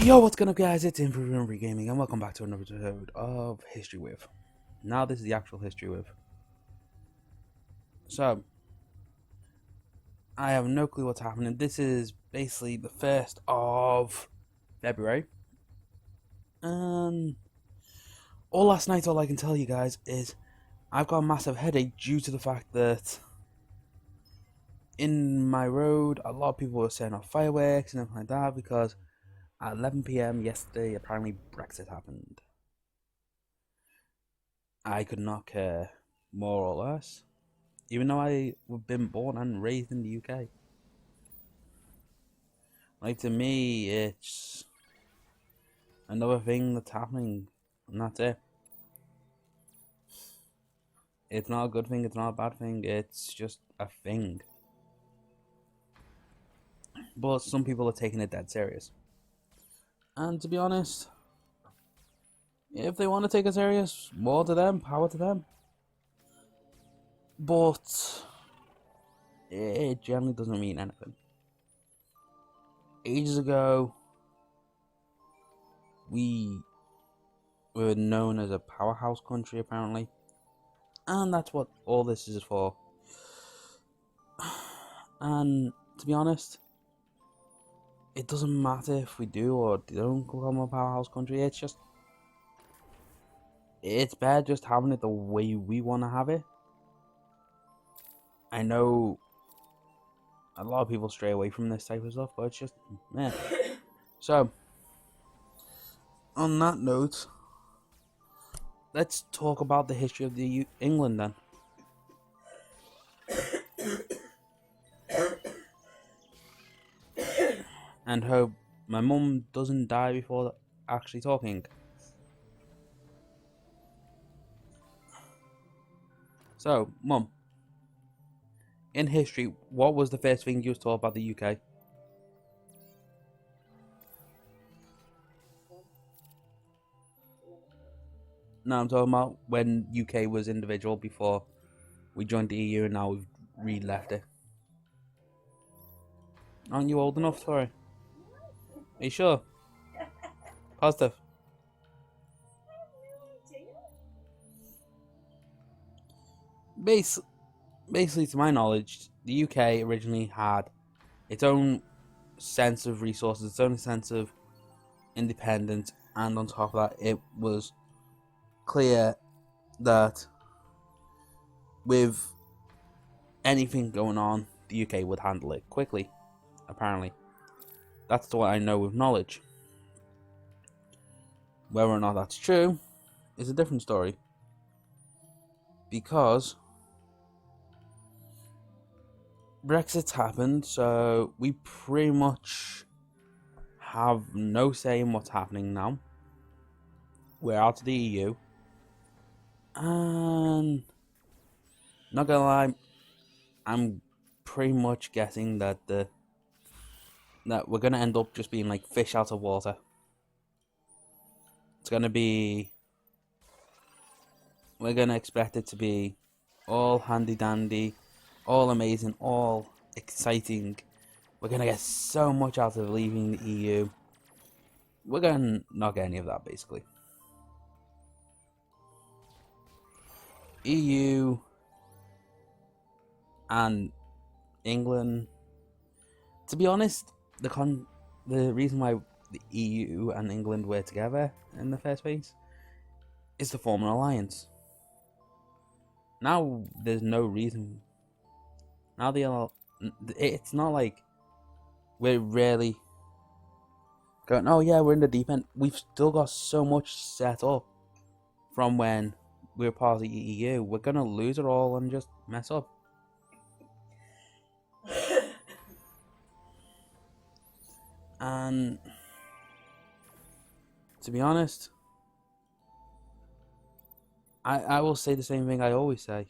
Yo, what's going on, guys? It's Temperate Gaming, and welcome back to another episode of History With. Now, this is the actual History With. So, I have no clue what's happening. This is basically the 1st of February. And all last night, all I can tell you guys is I've got a massive headache due to the fact that in my road, a lot of people were setting off fireworks and everything like that because at 11 PM yesterday, apparently Brexit happened. I could not care more or less, even though I've been born and raised in the UK. Like, to me, it's another thing that's happening, and that's it. It's not a good thing, it's not a bad thing, it's just a thing. But some people are taking it dead serious. And to be honest, if they want to take it serious, more to them, power to them. But it generally doesn't mean anything. Ages ago, we were known as a powerhouse country, apparently. And that's what all this is for. And to be honest, it doesn't matter if we do or don't become a powerhouse country. It's better just having it the way we want to have it. I know a lot of people stray away from this type of stuff, but it's just, man. So, on that note, let's talk about the history of England then. And hope my mum doesn't die before actually talking. So, Mum, in history, what was the first thing you was taught about the UK? No, I'm talking about when UK was individual before we joined the EU and now we've re-left it. Aren't you old enough for it? Are you sure? Positive. Basically, to my knowledge, the UK originally had its own sense of resources, its own sense of independence, and on top of that, it was clear that with anything going on, the UK would handle it quickly, apparently. That's what I know with knowledge. Whether or not that's true is a different story. Because Brexit's happened, so we pretty much have no say in what's happening now. We're out of the EU. And not gonna lie, I'm pretty much guessing that we're gonna end up just being like fish out of water. It's gonna be, we're gonna expect it to be all handy dandy, all amazing, all exciting. We're gonna get so much out of leaving the EU. We're gonna not get any of that, basically. EU and England, to be honest, the reason why the EU and England were together in the first place is to form an alliance. Now there's no reason. Now it's not like we're really going, oh yeah, we're in the deep end. We've still got so much set up from when we were part of the EU. We're gonna lose it all and just mess up. And to be honest, I will say the same thing I always say.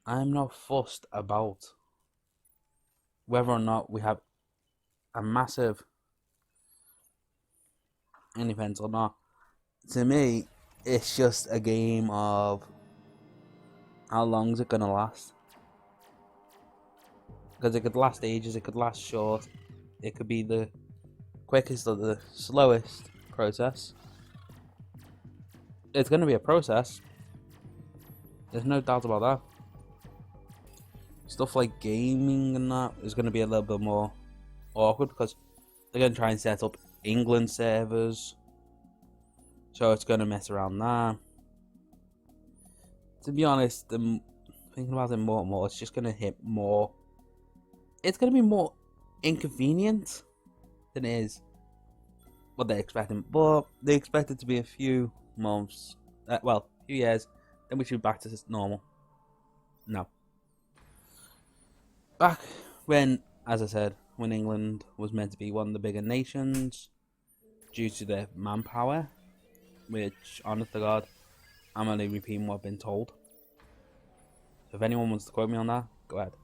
I'm not fussed about whether or not we have a massive independence or not. To me, it's just a game of how long is it gonna last. Because it could last ages, it could last short, it could be the quickest or the slowest process. It's going to be a process. There's no doubt about that. Stuff like gaming and that is going to be a little bit more awkward because they're going to try and set up England servers. So it's going to mess around there. To be honest, thinking about it more and more, it's just going to hit more. It's going to be more inconvenient than it is what they're expecting. But they expect it to be a few months, a few years, then we should be back to normal. No. Back when, as I said, when England was meant to be one of the bigger nations, due to their manpower, which, honest to God, I'm only repeating what I've been told. So if anyone wants to quote me on that, go ahead.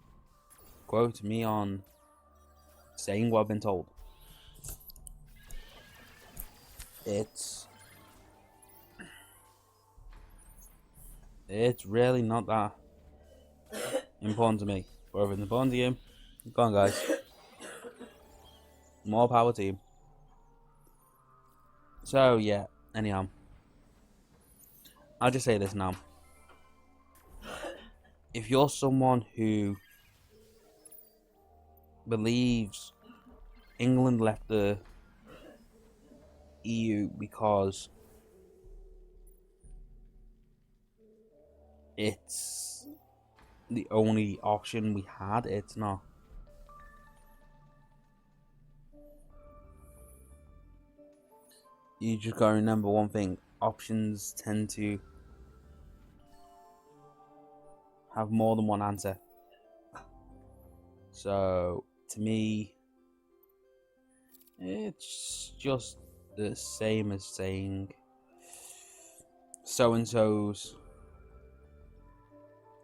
Quote me on saying what I've been told. It's really not that important to me. But if it's important to you, go on, guys. More power to you. So yeah, anyhow, I'll just say this now. If you're someone who believes England left the EU because it's the only option we had, it's not. You just gotta remember one thing: options tend to have more than one answer. So to me, it's just the same as saying so and so's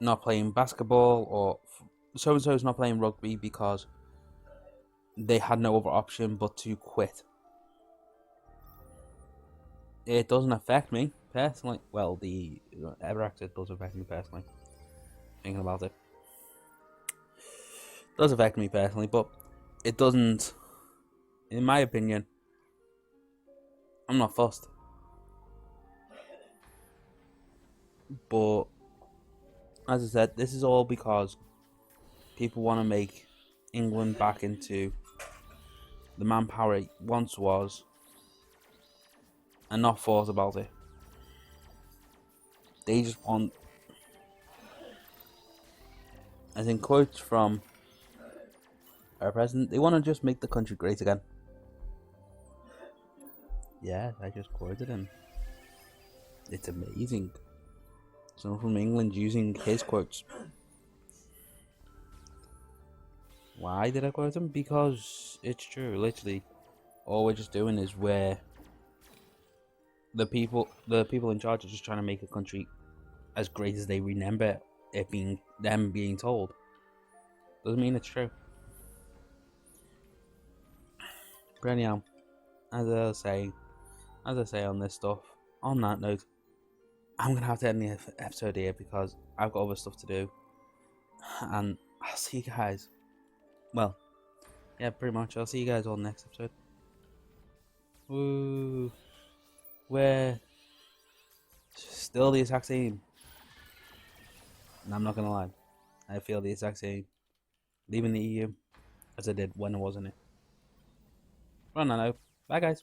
not playing basketball, or so and so's not playing rugby because they had no other option but to quit. It doesn't affect me personally. Well, the Brexit does affect me personally. Thinking about it, does affect me personally, but it doesn't. In my opinion, I'm not fussed. But as I said, this is all because people want to make England back into the manpower it once was, and not thought about it. They just want, as in quotes from our president, they want to just make the country great again. Yeah, I just quoted him. It's amazing. Someone from England using his quotes. Why did I quote him? Because it's true. Literally, all we're just doing is where the people in charge are just trying to make a country as great as they remember it being, them being told. Doesn't mean it's true. But anyhow, as I say on this stuff, on that note, I'm gonna have to end the episode here because I've got other stuff to do, and I'll see you guys. Well, yeah, pretty much. I'll see you guys all next episode. Woo! We're still the exact same. And I'm not gonna lie, I feel the exact same leaving the EU as I did when I was in it. Run on out. Bye, guys.